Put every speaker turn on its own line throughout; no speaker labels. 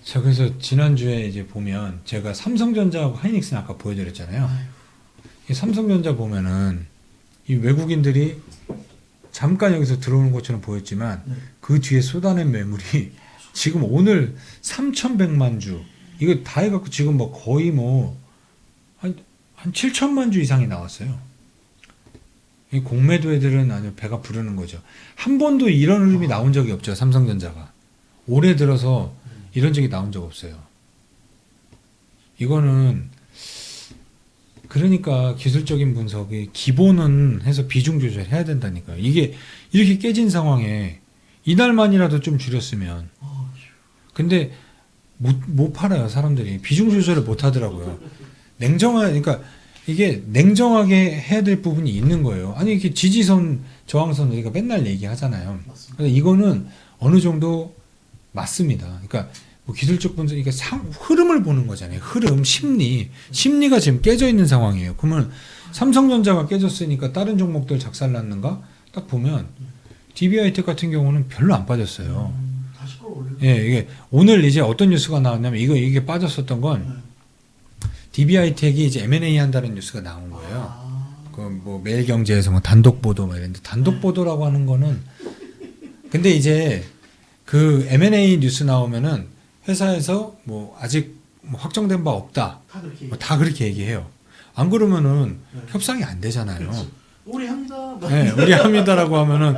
자, 그래서 지난주에 이제 보면 제가 삼성전자하고 하이닉스는 아까 보여드렸잖아요. 이 삼성전자 보면은 이 외국인들이 잠깐 여기서 들어오는 것처럼 보였지만
네.
그 뒤에 쏟아낸 매물이 지금 오늘 3,100만 주 이거 다 해갖고 지금 뭐 거의 뭐 한 7천만 주 이상이 나왔어요. 이 공매도 애들은 아주 배가 부르는 거죠. 한 번도 이런 흐름이 나온 적이 없죠. 삼성전자가. 올해 들어서 이런 적이 나온 적 없어요. 이거는 그러니까 기술적인 분석이 기본은 해서 비중 조절해야 된다니까요. 이게 이렇게 깨진 상황에 이날만이라도 좀 줄였으면. 근데 못 팔아요, 사람들이. 비중 조절을 못 하더라고요. 그러니까 이게 냉정하게 해야 될 부분이 있는 거예요. 아니, 이렇게 지지선, 저항선 우리가 맨날 얘기하잖아요. 근데 이거는 어느 정도 맞습니다. 그러니까 뭐 기술적 분석, 그러니까 흐름을 보는 거잖아요. 흐름, 심리가 지금 깨져 있는 상황이에요. 그러면 삼성전자가 깨졌으니까 다른 종목들 작살났는가? 딱 보면 DB하이텍 같은 경우는 별로 안 빠졌어요.
다시 끌어올리고.
예, 이게 오늘 이제 어떤 뉴스가 나왔냐면 이게 빠졌었던 건 DB하이텍이 이제 M&A 한다는 뉴스가 나온 거예요. 그 뭐 매일경제에서 뭐 단독 보도 뭐 이랬는데 단독 보도라고 하는 거는 근데 이제 그 M&A 뉴스 나오면은 회사에서 뭐 아직 뭐 확정된 바 없다. 다 그렇게 얘기해요. 안 그러면은 협상이 안 되잖아요.
그렇지. 우리 합니다.
네, 우리 합니다라고 하면은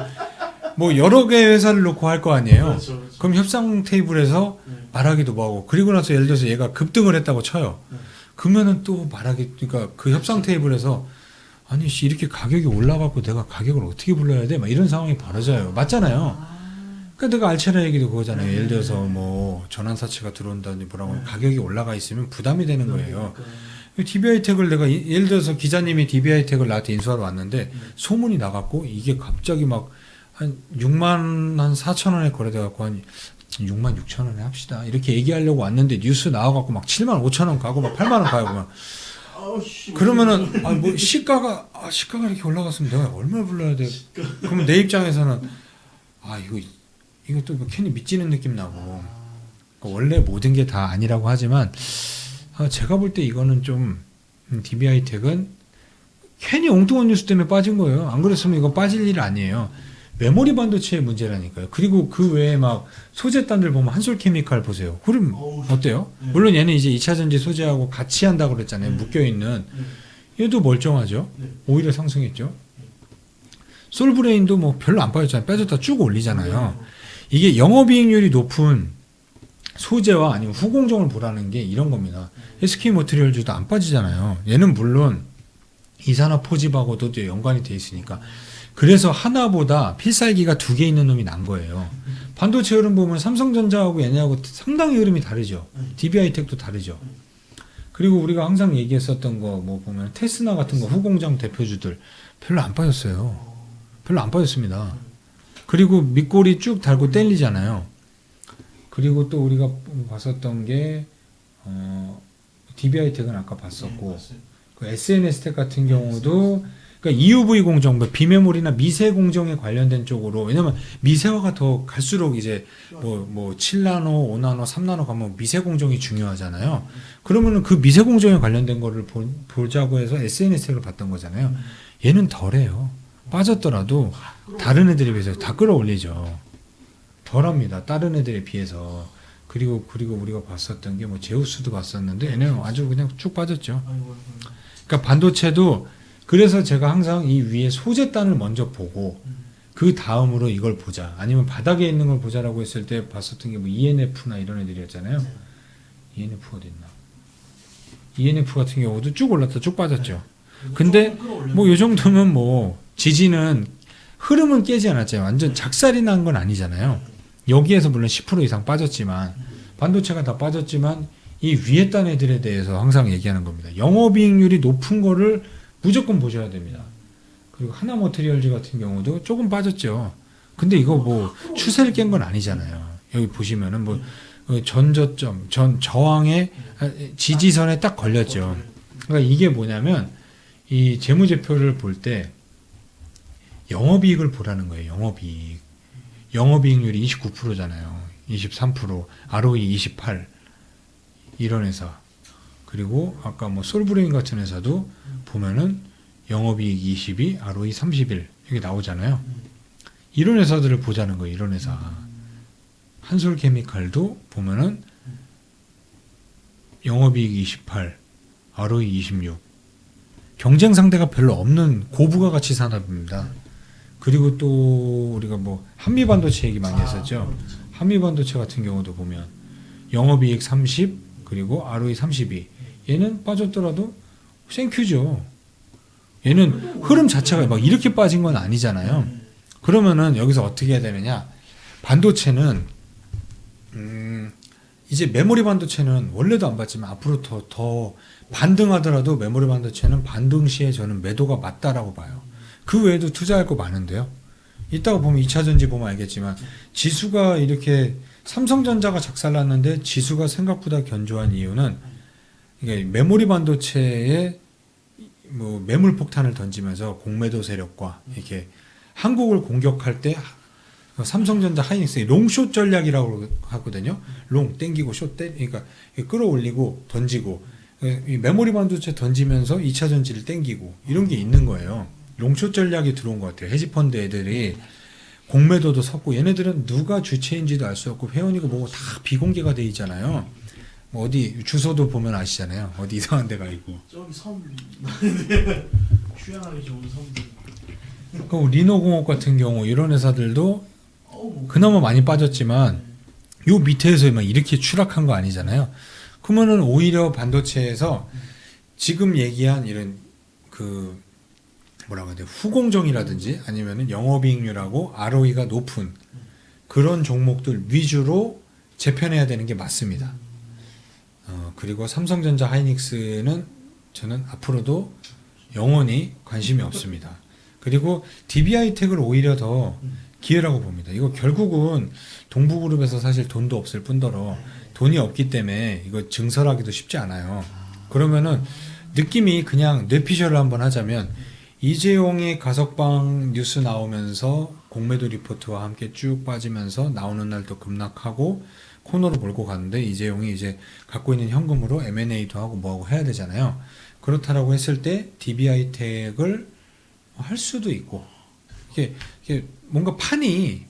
뭐 여러 개의 회사를 놓고 할 거 아니에요.
그렇죠.
그럼 협상 테이블에서 말하기도 뭐하고 그리고 나서 예를 들어서 얘가 급등을 했다고 쳐요. 그러면은 또 그러니까 그 협상 테이블에서 아니 씨 이렇게 가격이 올라가고 내가 가격을 어떻게 불러야 돼? 막 이런 상황이 벌어져요. 맞잖아요. 그러니까 내가 알체라 얘기도 그거잖아요. 예를 들어서 뭐 전환사채가 들어온다든지 뭐라고 가격이 올라가 있으면 부담이 되는 거예요. DB하이텍을 내가 예를 들어서 기자님이 DB하이텍을 나한테 인수하러 왔는데 소문이 나갔고 이게 갑자기 막 한 6만 한 4천 원에 거래돼갖고 한 6만 6천 원에 합시다. 이렇게 얘기하려고 왔는데 뉴스 나와갖고 막 7만 5천 원 가고 막 8만 원 가고 막 그러면은 뭐 시가가 이렇게 올라갔으면 내가 얼마를 불러야 돼? 그러면 내 입장에서는 이거 또 괜히 미치는 느낌 나고 그러니까 원래 모든 게 다 아니라고 하지만 제가 볼 때 이거는 좀 DB하이텍은 괜히 엉뚱한 뉴스 때문에 빠진 거예요. 안 그랬으면 이거 빠질 일 아니에요. 메모리 반도체의 문제라니까요. 그리고 그 외에 막 소재단들 보면 한솔케미칼 보세요. 그럼 어때요? 물론 얘는 이제 2차전지 소재하고 같이 한다고 그랬잖아요. 묶여있는. 얘도 멀쩡하죠. 오히려 상승했죠. 솔브레인도 뭐 별로 안 빠졌잖아요. 빠졌다 쭉 올리잖아요. 이게 영업이익률이 높은 소재와 아니면 후공정을 보라는 게 이런 겁니다. SK모트리얼즈도 안 빠지잖아요. 얘는 물론 이산화 포집하고도 연관이 돼 있으니까. 그래서 하나보다 필살기가 2개 있는 놈이 난 거예요. 반도체 흐름 보면 삼성전자하고 얘네하고 상당히 흐름이 다르죠. DB하이텍도 다르죠. 그리고 우리가 항상 얘기했었던 거 뭐 보면 테스나 같은 거 후공정 대표주들 별로 안 빠졌어요. 별로 안 빠졌습니다. 그리고 밑골이 쭉 달고 땡리잖아요. 그리고 또 우리가 봤었던 게 DB하이텍은 아까 봤었고 그 SNS텍 같은 경우도 그러니까 EUV 공정, 비메모리나 미세 공정에 관련된 쪽으로 왜냐면 미세화가 더 갈수록 이제 뭐 7나노, 5나노, 3나노 가면 미세 공정이 중요하잖아요. 그러면은 그 미세 공정에 관련된 거를 보자고 해서 SNS텍을 봤던 거잖아요. 얘는 덜해요. 빠졌더라도 다른 애들에 비해서 다 끌어올리죠. 덜합니다. 다른 애들에 비해서. 그리고 우리가 봤었던 게 뭐 제우스도 봤었는데 얘는 아주 그냥 쭉 빠졌죠. 그러니까 반도체도 그래서 제가 항상 이 위에 소재단을 먼저 보고 그 다음으로 이걸 보자. 아니면 바닥에 있는 걸 보자라고 했을 때 봤었던 게 뭐 ENF나 이런 애들이었잖아요. ENF 어디 있나? ENF 같은 경우도 쭉 올랐다 쭉 빠졌죠. 근데 뭐 이 정도면 뭐 지지는 흐름은 깨지 않았잖아요. 완전 작살이 난 건 아니잖아요. 여기에서 물론 10% 이상 빠졌지만 반도체가 다 빠졌지만 이 위에 단 애들에 대해서 항상 얘기하는 겁니다. 영업이익률이 높은 거를 무조건 보셔야 됩니다. 그리고 하나머티리얼즈 같은 경우도 조금 빠졌죠. 근데 이거 뭐 추세를 깬 건 아니잖아요. 여기 보시면은 뭐 전저점, 저항의 지지선에 딱 걸렸죠. 그러니까 이게 뭐냐면 이 재무제표를 볼 때 영업이익을 보라는 거예요. 영업이익. 영업이익률이 29%잖아요. 23%, ROE 28. 이런 회사. 그리고 아까 뭐 솔브레인 같은 회사도 보면은 영업이익 22, ROE 31 이게 나오잖아요. 이런 회사들을 보자는 거예요. 이런 회사. 한솔케미칼도 보면은 영업이익 28, ROE 26. 경쟁 상대가 별로 없는 고부가 가치 산업입니다. 그리고 또 우리가 뭐 한미반도체 얘기 많이 했었죠. 한미반도체 같은 경우도 보면 영업이익 30 그리고 ROE 32. 얘는 빠졌더라도 생큐죠. 얘는 흐름 자체가 막 이렇게 빠진 건 아니잖아요. 그러면은 여기서 어떻게 해야 되느냐? 반도체는 이제 메모리 반도체는 원래도 안 봤지만 앞으로 더 반등하더라도 메모리 반도체는 반등 시에 저는 매도가 맞다라고 봐요. 그 외에도 투자할 거 많은데요. 이따가 보면 2차전지 보면 알겠지만 지수가 이렇게 삼성전자가 작살났는데 지수가 생각보다 견조한 이유는 이게 메모리 반도체에 뭐 매물 폭탄을 던지면서 공매도 세력과 이렇게 한국을 공격할 때 삼성전자 하이닉스의 롱숏 전략이라고 하거든요. 롱 땡기고 숏 그러니까 끌어올리고 던지고 이 메모리 반도체 던지면서 2차 전지를 땡기고 이런 게 있는 거예요. 롱숏 전략이 들어온 것 같아요. 헤지펀드 애들이 공매도도 섰고 얘네들은 누가 주체인지도 알 수 없고 회원이고 뭐고 다 비공개가 돼 있잖아요. 뭐 어디 주소도 보면 아시잖아요. 어디 이상한 데가 있고.
저기 섬 휴양하기 좋은 섬들.
그 리노공업 같은 경우 이런 회사들도 그나마 많이 빠졌지만 요 밑에서 막 이렇게 추락한 거 아니잖아요. 그러면은 오히려 반도체에서 지금 얘기한 이런 그 뭐라고 해야 돼 후공정이라든지 아니면은 영업이익률하고 ROE가 높은 그런 종목들 위주로 재편해야 되는 게 맞습니다. 그리고 삼성전자 하이닉스는 저는 앞으로도 영원히 관심이 없습니다. 그리고 DB하이텍을 오히려 더 기회라고 봅니다. 이거 결국은 동부그룹에서 사실 돈도 없을 뿐더러 돈이 없기 때문에 이거 증설하기도 쉽지 않아요. 그러면은 느낌이 그냥 뇌피셜을 한번 하자면 이재용이 가석방 뉴스 나오면서 공매도 리포트와 함께 쭉 빠지면서 나오는 날도 급락하고 코너로 몰고 가는데 이재용이 이제 갖고 있는 현금으로 M&A도 하고 뭐하고 해야 되잖아요. 그렇다라고 했을 때 DB하이텍을 할 수도 있고 이게 뭔가 판이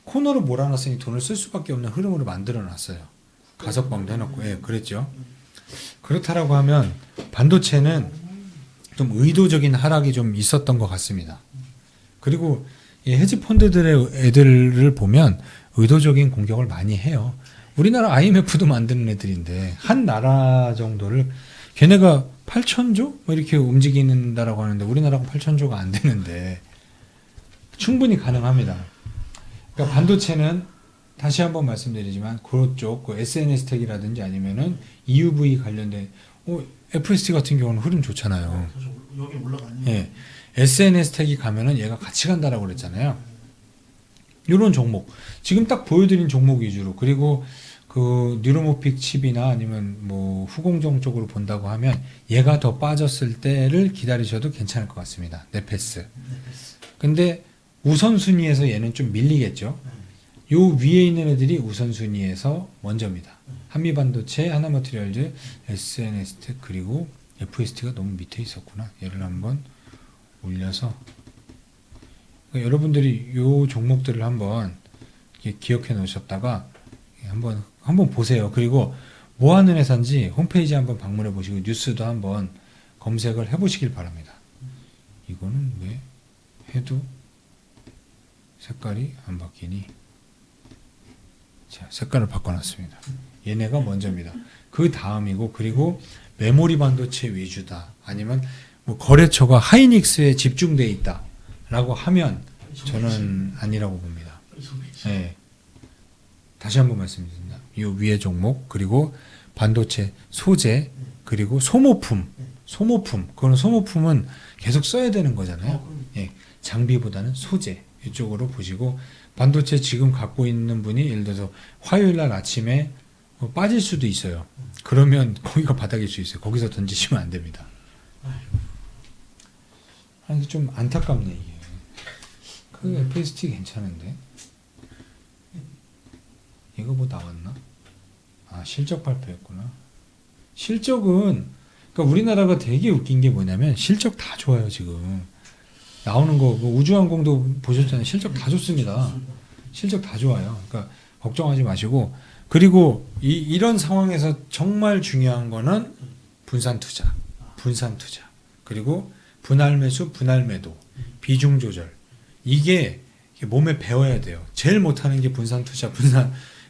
코너로 몰아놨으니 돈을 쓸 수밖에 없는 흐름으로 만들어놨어요. 가석방도 해놓고 그랬죠. 그렇다라고 하면 반도체는 좀 의도적인 하락이 좀 있었던 것 같습니다. 그리고 이 헤지펀드들의 애들을 보면 의도적인 공격을 많이 해요. 우리나라 IMF도 만드는 애들인데 한 나라 정도를 걔네가 8천조? 뭐 이렇게 움직이는다라고 하는데 우리나라가 8천조가 안 되는데 충분히 가능합니다. 그러니까 반도체는 다시 한번 말씀드리지만 그쪽 그 SNS텍이라든지 아니면은 EUV 관련된 FST 같은 경우는 흐름 좋잖아요.
여기 올라가니.
예. SNS텍이 가면은 얘가 같이 간다라고 그랬잖아요. 이런 종목 지금 딱 보여드린 종목 위주로 그리고 그 뉴로모픽 칩이나 아니면 뭐 후공정 쪽으로 본다고 하면 얘가 더 빠졌을 때를 기다리셔도 괜찮을 것 같습니다. 네페스. 근데 우선순위에서 얘는 좀 밀리겠죠. 요 위에 있는 애들이 우선순위에서 먼저입니다. 한미반도체, 하나마테리얼즈, SNS텍 그리고 FST가 너무 밑에 있었구나. 얘를 한번 올려서 그러니까 여러분들이 요 종목들을 한번 기억해 놓으셨다가 한번 보세요. 그리고 뭐 하는 회사인지 홈페이지 한번 방문해 보시고 뉴스도 한번 검색을 해 보시길 바랍니다. 이거는 왜 해도 색깔이 안 바뀌니? 자, 색깔을 바꿔놨습니다. 얘네가 먼저입니다. 그 다음이고 그리고 메모리 반도체 위주다. 아니면 뭐 거래처가 하이닉스에 집중돼 있다라고 하면 저는 아니라고 봅니다. 네. 다시 한번 말씀드립니다. 이 위에 종목 그리고 반도체 소재 그리고 소모품 그거는 소모품은 계속 써야 되는 거잖아요. 예, 장비보다는 소재 이쪽으로 보시고 반도체 지금 갖고 있는 분이 예를 들어서 화요일 날 아침에 빠질 수도 있어요. 그러면 거기가 바닥일 수 있어요. 거기서 던지시면 안 됩니다. 아니 좀 안타깝네 이게. 그 FST 괜찮은데. 이거 뭐 나왔나? 아 아, 실적 발표했구나. 실적은 그러니까 우리나라가 되게 웃긴 게 뭐냐면 실적 다 좋아요 지금. 나오는 거 뭐 우주항공도 보셨잖아요. 실적 다 좋습니다. 실적 다 좋아요. 그러니까 걱정하지 마시고 그리고 이런 상황에서 정말 중요한 거는 분산 투자, 그리고 분할 매수, 분할 매도, 비중 조절 이게 몸에 배워야 돼요. 제일 못하는 게 분산 투자,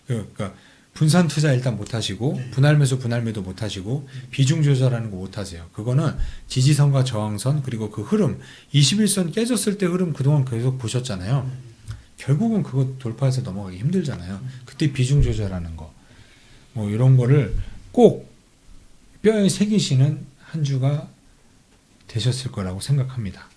그러니까 분산 투자 일단 못하시고
네.
분할 매수, 분할 매도 못하시고 비중 조절하는 거 못하세요. 그거는 지지선과 저항선 그리고 그 흐름 21선 깨졌을 때 흐름 그동안 계속 보셨잖아요. 결국은 그거 돌파해서 넘어가기 힘들잖아요. 그때 비중 조절하는 거 뭐 이런 거를 꼭 뼈에 새기시는 한 주가 되셨을 거라고 생각합니다.